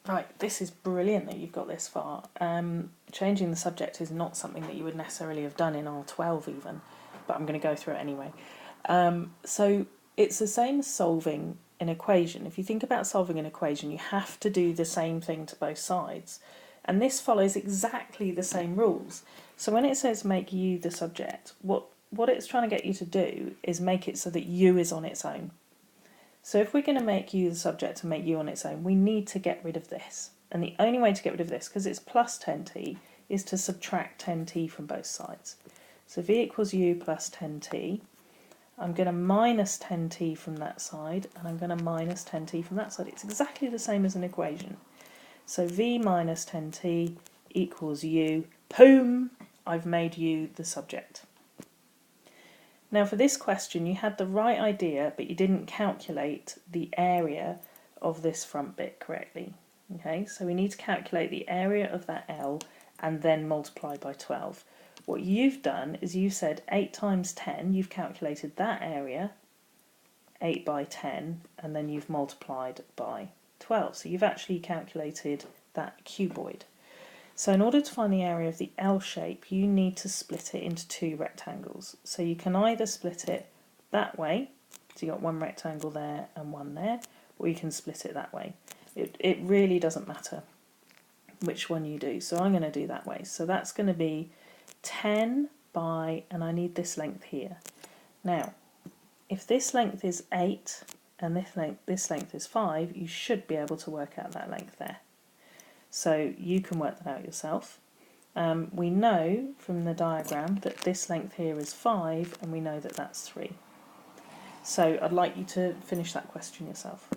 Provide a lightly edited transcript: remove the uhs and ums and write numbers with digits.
Right, this is brilliant that you've got this far. Changing the subject is not something that you would necessarily have done in R12 even, but I'm going to go through it anyway. So it's the same as solving an equation. If you think about solving an equation, you have to do the same thing to both sides. And this follows exactly the same rules. So when it says make u the subject, what it's trying to get you to do is make it so that u is on its own. So if we're going to make u the subject and make u on its own, we need to get rid of this. And the only way to get rid of this, because it's plus 10t, is to subtract 10t from both sides. So v equals u plus 10t. I'm going to minus 10t from that side, and I'm going to minus 10t from that side. It's exactly the same as an equation. So v minus 10t equals u. Boom! I've made u the subject. Now for this question you had the right idea, but you didn't calculate the area of this front bit correctly. Okay, so we need to calculate the area of that L and then multiply by 12. What you've done is you said 8 times 10, you've calculated that area, 8 by 10, and then you've multiplied by 12. So you've actually calculated that cuboid. So in order to find the area of the L shape, you need to split it into two rectangles. So you can either split it that way, so you've got one rectangle there and one there, or you can split it that way. It really doesn't matter which one you do. So I'm going to do that way. So that's going to be 10 by, and I need this length here. Now, if this length is 8 and this length is 5, you should be able to work out that length there. So you can work that out yourself. We know from the diagram that this length here is 5, and we know that that's 3. So I'd like you to finish that question yourself.